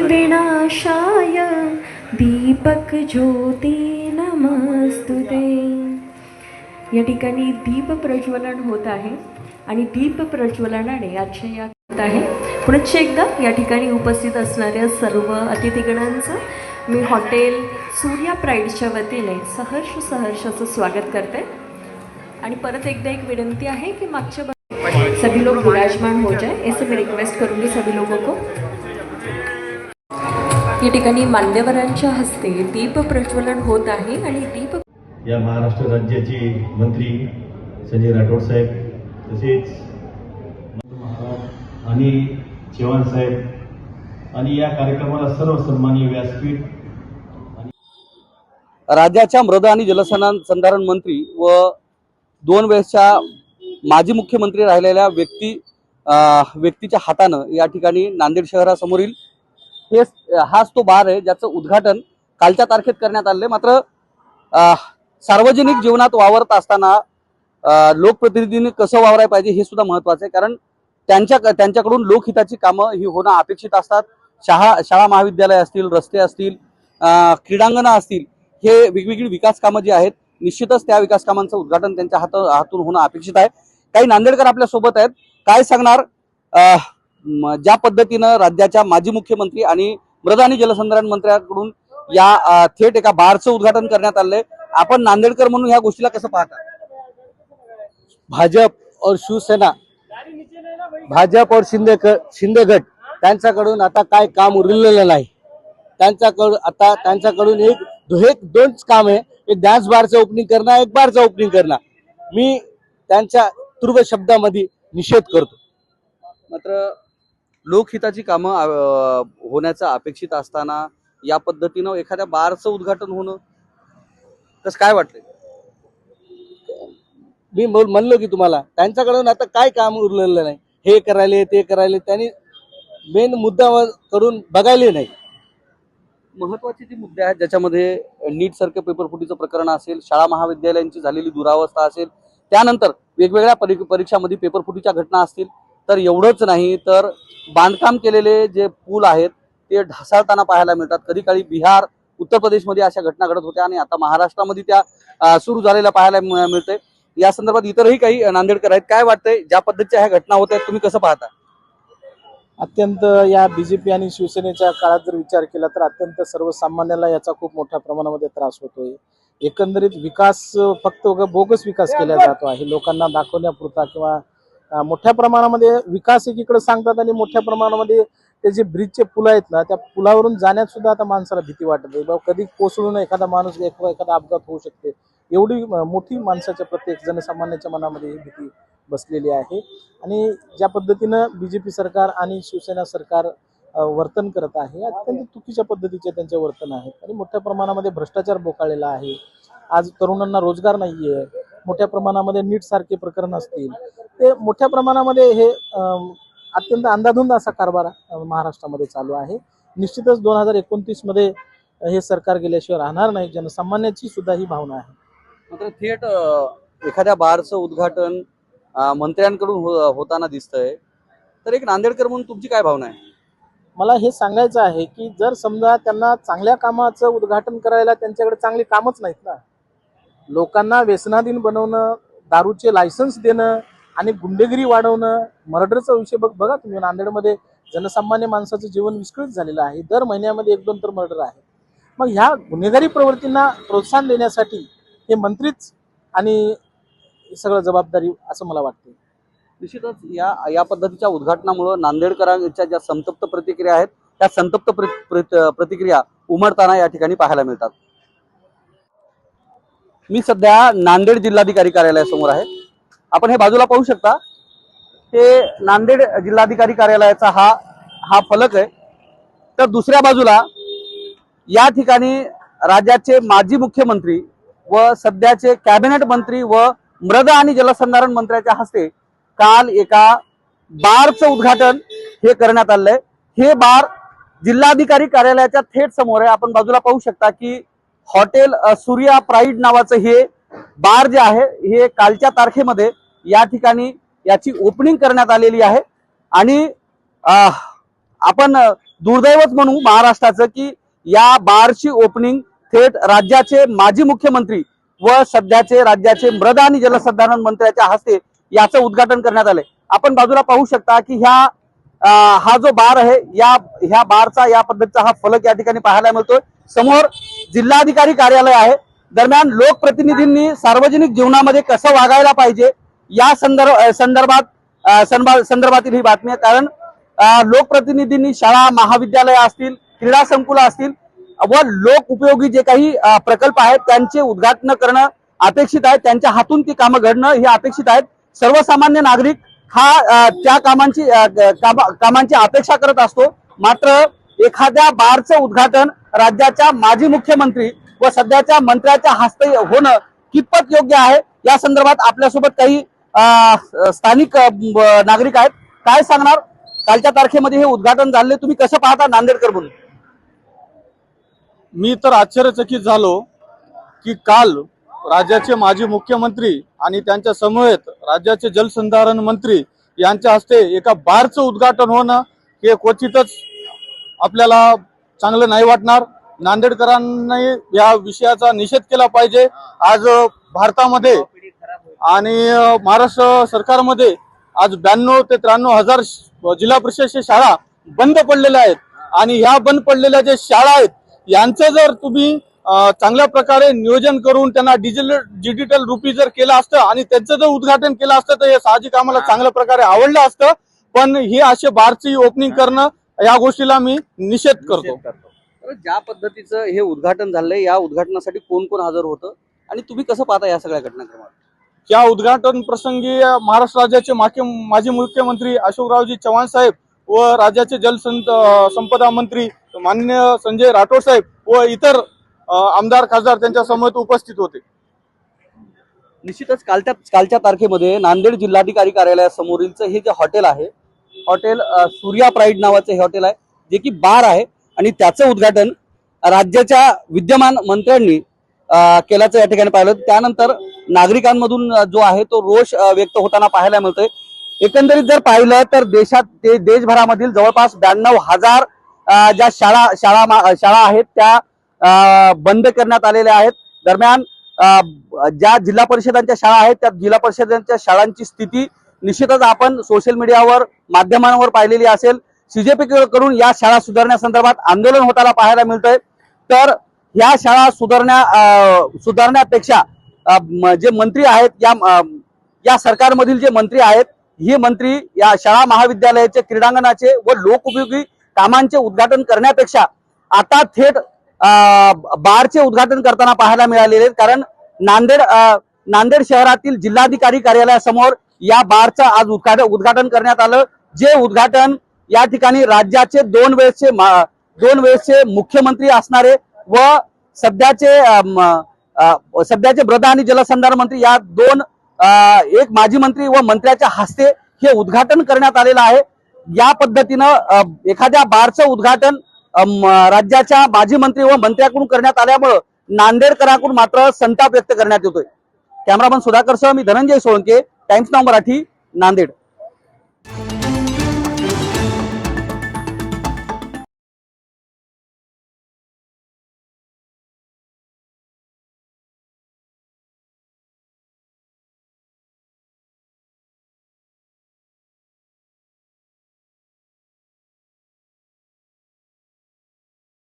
विनाशाय दीपक ज्योती नमस्तुते। या ठिकाणी दीप प्रज्वलन होत आहे आणि दीप प्रज्वलनाने आजच्या या आहे पुनश्च एकदा या ठिकाणी उपस्थित असणाऱ्या सर्व अतिथीगणांचं मी हॉटेल सूर्या प्राइडच्या वतीने सहर्षाचं स्वागत करते। आणि परत एकदा एक विनंती है कि मागच्या सभी लोग विराजमान हो जाए, ऐसे मैं रिक्वेस्ट करूँगी सभी लोगों को। या ठिकाणी मान्यवरांच्या हस्ते दीप प्रज्वलन होत आहे आणि दीप या महाराष्ट्र राज्याचे मंत्री संजय राठोड साहेब, तसेच महाराज आणि चव्हाण साहेब आणि या कार्यक्रमाला सर्व सन्माननीय व्यासपीठ राज्याच्या मृद आणि जलसंधारण मंत्री व 2 वेळेसच्या माजी मुख्यमंत्री राहिलेल्या व्यक्तीच्या हातानं या ठिकाणी नांदेड शहरासमोरील हाच तो बार आहे ज्याचं उद्घाटन कालच्या तारखेत करण्यात आले। मात्र सार्वजनिक जीवनात वावरत असताना लोकप्रतिनिधींनी कसं वावरायला पाहिजे हे सुद्धा महत्त्वाचं आहे, कारण त्यांच्याकडून लोकहिताची कामं ही होणं अपेक्षित असतात। शाळा महाविद्यालय असतील, रस्ते असतील, क्रीडांगणं असतील, हे वेगवेगळी विकास कामं जी आहेत निश्चितच त्या विकास कामांचं उद्घाटन त्यांच्या हातून होणं अपेक्षित आहे। काही नांदेडकर आपल्या सोबत आहेत, काय सांगणार ज्या पद्धतीनं राज्याच्या माजी मुख्यमंत्री आणि मृद आणि जलसंधारण मंत्र्यांकडून या थेट एका बारचं उद्घाटन करण्यात आलंय, आपण नांदेडकर म्हणून ह्या गोष्टीला कसं पाहता? भाजप और शिवसेना, भाजप और शिंदे गट त्यांच्याकडून आता काय काम उरलेलं नाही। त्यांच्याकडून एक दोनच काम आहे, एक डान्स बारचं ओपनिंग करणं, एक बारचं ओपनिंग करणं। मी त्यांच्या तुर्भ शब्दामध्ये निषेध करतो। मात्र लोकहिताची कामं होण्याचं अपेक्षित असताना या पद्धतीनं एखाद्या बारचं उद्घाटन होणं कसं काय वाटतंय? मी म्हणलो की तुम्हाला त्यांच्याकडून आता काय काम उरलेलं नाही, हे करायले ते करायले, त्यांनी मेन मुद्दा करून बघायले नाही। महत्वाचे जे मुद्दे आहेत ज्याच्यामध्ये नीट सारखं पेपरफुटीचं प्रकरण असेल, शाळा महाविद्यालयांची झालेली दुरावस्था असेल, त्यानंतर वेगवेगळ्या परीक्षामध्ये पेपरफुटीच्या घटना असतील, तर एवढंच नाही तर बांधकाम केलेले जे पूल आहेत ते ढासळताना पाहायला मिळतात। कधी काळी बिहार, उत्तर प्रदेशमध्ये अशा घटना घडत होत्या आणि आता महाराष्ट्रामध्ये त्या सुरू झालेल्या पाहायला मिळते। या संदर्भात इतरही काही नांदेडकर आहेत, काय वाटतंय ज्या पद्धतीच्या ह्या घटना होत आहेत तुम्ही कसं पाहता? अत्यंत या बीजेपी आणि शिवसेनेच्या काळात जर विचार केला तर अत्यंत सर्वसामान्याला याचा खूप मोठ्या प्रमाणामध्ये त्रास होतोय। एकंदरीत विकास फक्त बोगस विकास केला जातो आहे, लोकांना दाखवण्यापुरता किंवा मोठ्या प्रमाणामध्ये विकास एकीकडे सांगतात आणि मोठ्या प्रमाणामध्ये ते जे ब्रिजचे पुल आहेत ना, त्या पुलावरून जाण्यात सुद्धा आता माणसाला भीती वाटते। कधी कोसळून एखादा माणूस एखादा अपघात होऊ शकते, एवढी मोठी माणसाच्या प्रत्येक जनसामान्याच्या मनामध्ये भीती बसलेली आहे। आणि ज्या पद्धतीनं बीजेपी सरकार आणि शिवसेना सरकार वर्तन करत आहे, अत्यंत चुकीच्या पद्धतीचे त्यांचे वर्तन आहे आणि मोठ्या प्रमाणामध्ये भ्रष्टाचार बोकाळलेला आहे। आज तरुणांना रोजगार नाहीये, मोठ्या प्रमाणामध्ये नीट सारखे प्रकरण असतील, ते मोठ्या प्रमाणामध्ये हे अत्यंत अंधाधुंद असा कारभार महाराष्ट्रामध्ये चालू आहे। निश्चितच 2029 मध्ये हे सरकार गेल्याशिवाय राहणार नाही, जनसामान्याची सुद्धा ही भावना आहे। मात्र थेट एखाद्या बारचं उद्घाटन मंत्र्यांकडून होताना दिसतंय, तर एक नांदेडकर म्हणून तुमची काय भावना आहे? मला हे सांगायचं आहे की जर समजा त्यांना चांगल्या कामाचं उद्घाटन करायला त्यांच्याकडे चांगली कामच नाहीत ना, लोकांना व्यसनाधीन बनवणं, दारूचे लायसन्स देणं आणि गुंडेगिरी वाढवणं, मर्डरचा विषय बघा तुम्ही नांदेडमध्ये जनसामान्य माणसाचं जीवन विस्कळीत झालेलं आहे। दर महिन्यामध्ये 1-2 तर मर्डर आहे। मग ह्या गुन्हेगारी प्रवृत्तींना प्रोत्साहन देण्यासाठी हे मंत्रीच आणि सगळं जबाबदारी असं मला वाटतं। निश्चितच या पद्धतीच्या उद्घाटनामुळे नांदेडकरांच्या ज्या संतप्त प्रतिक्रिया आहेत त्या संतप्त प्रतिक्रिया उमटताना या ठिकाणी पाहायला मिळतात। मी सध्या नांदेड जिल्हाधिकारी कार्यालयासमोर आहे। आपण हे बाजूला पाहू शकता, हे नांदेड जिल्हाधिकारी कार्यालयाचा हा फलक आहे, तर दुसऱ्या बाजूला या ठिकाणी राज्याचे माजी मुख्यमंत्री व सध्याचे कॅबिनेट मंत्री व मृद आणि जलसंधारण मंत्र्याच्या हस्ते काल एका बारचं उद्घाटन हे करण्यात आलंय। हे बार जिल्हाधिकारी कार्यालयाच्या थेट समोर आहे। आपण बाजूला पाहू शकता की हॉटेल सूर्या प्राईड नावाचं हे बार जे आहे हे कालच्या तारखेमध्ये या ठिकाणी याची ओपनिंग करण्यात आलेली आहे। आणि आपण दुर्दैवच म्हणू महाराष्ट्राचं की या बारची ओपनिंग थेट राज्याचे माजी मुख्यमंत्री व सध्याचे राज्याचे मृद आणि जलसंधारण मंत्र्याच्या हस्ते याचं उद्घाटन करण्यात आलंय। आपण बाजूला पाहू शकता की हा जो बार आहे ह्या बारचा या पद्धतीचा हा फलक या ठिकाणी पाहायला मिळतोय। समोर जिल्हाधिकारी कार्यालय आहे। दरम्यान लोकप्रतिनिधींनी सार्वजनिक जीवनामध्ये कसं वागायला पाहिजे या संदर्भातील ही बातमी आहे। कारण लोकप्रतिनिधींनी शाळा महाविद्यालय असतील, क्रीडा संकुल असतील व लोक उपयोगी जे काही प्रकल्प आहेत त्यांचे उद्घाटन करणं अपेक्षित आहे। त्यांच्या हातून ती कामं घडणं हे अपेक्षित आहेत। सर्वसामान्य नागरिक हा त्या कामांची अपेक्षा करत असतो। मात्र एखाद्या बारचं उद्घाटन राज्याच्या माजी मुख्यमंत्री व सध्याच्या मंत्र्याच्या हस्ते होणं कितपत योग्य आहे या संदर्भात आपल्यासोबत काही स्थानिक नागरिक आहेत। काय सांगणार, कालच्या तारखेमध्ये हे उद्घाटन झाले, तुम्ही कसं पाहता नांदेडकर म्हणून? मी तर आश्चर्यचकित झालो की काल राज्याचे माजी मुख्यमंत्री आणि त्यांच्या समवेत राज्याचे जलसंधारण मंत्री यांच्या हस्ते एका बारचं उद्घाटन होणं हे क्वचितच आपल्याला चांगलं नाही वाटणार। नांदेडकरांनी या विषयाचा निषेध केला पाहिजे। आज भारतामध्ये आणि महाराष्ट्र सरकारमध्ये आज 92 ते 93 हजार जिल्हा परिषदच्या शाळा बंद पडलेल्या आहेत आणि ह्या बंद पडलेल्या ज्या शाळा आहेत यांचं जर तुम्ही चांगल्या प्रकारे नियोजन करून त्यांना डिजिटल रूपी जर केलं असतं आणि त्यांचं जर उद्घाटन केलं असतं तर हे साहजिक आम्हाला चांगल्या प्रकारे आवडलं असतं। पण ही असे बारची ओपनिंग करणं या गोष्टीला मी निषेध करतो। ज्या पद्धतीचं हे उद्घाटन झालंय या उद्घाटनासाठी कोण कोण हजर होतं आणि तुम्ही कसं पाहता या सगळ्या घटनाक्रमात? या उद्घाटन प्रसंगी महाराष्ट्र राज्याचे माजी मुख्यमंत्री अशोकरावजी चव्हाण साहेब व राज्याचे जलसंपदा मंत्री माननीय संजय राठोड साहेब व इतर आमदार खासदार त्यांच्या समवेत उपस्थित होते। निश्चितच कालच्या तारखेमध्ये नांदेड जिल्हाधिकारी कार्यालयासमोरीलचं हे जे हॉटेल आहे, हॉटेल सूर्या प्राईड नावाचं हे हॉटेल आहे जे की बार आहे आणि त्याचं उद्घाटन राज्याच्या विद्यमान मंत्र्यांनी केल्याचं या ठिकाणी पाहिलं। त्यानंतर नागरिकांमधून जो आहे तो रोष व्यक्त होताना पाहायला मिळतोय। एकंदरीत जर पाहिलं तर देशभरामधील जवळपास 92,000 ज्या शाळा आहेत त्या बंद करण्यात आलेल्या आहेत। दरम्यान ज्या जिल्हा परिषदांच्या शाळा आहेत त्या जिल्हा परिषदांच्या शाळांची स्थिती निश्चितच आपण सोशल मीडियावर माध्यमांवर पाहिलेली असेल। CJP कडून या शाळा सुधारण्यासंदर्भात आंदोलन होताना पाहायला मिळतंय। तर या शाळा सुधारण्यापेक्षा जे मंत्री आहेत या सरकारमधील जे मंत्री आहेत हे मंत्री या शाळा महाविद्यालयाचे क्रीडांगणाचे व लोकोपयोगी कामांचे उद्घाटन करण्यापेक्षा आता थेट बारचे उद्घाटन करताना पाहायला मिळालेले। कारण नांदेड शहरातील जिल्हाधिकारी कार्यालयासमोर या बारचं आज उद्घाटन करण्यात आलं। जे उद्घाटन या ठिकाणी राज्याचे दोन वेळचे मुख्यमंत्री असणारे व सध्याचे मृद आणि जलसंधारण मंत्री या एक माजी मंत्री व मंत्र्याच्या हस्ते हे उद्घाटन करण्यात आलेलं आहे। या पद्धतीनं एखाद्या बारचं उद्घाटन राज्याच्या माजी मंत्री व मंत्र्याकडून करण्यात आल्यामुळं नांदेडकरांकडून मात्र संताप व्यक्त करण्यात येतोय। कॅमेरामन सुधाकर सह मी धनंजय सोळंके, टाइम्स नाव मराठी, नांदेड।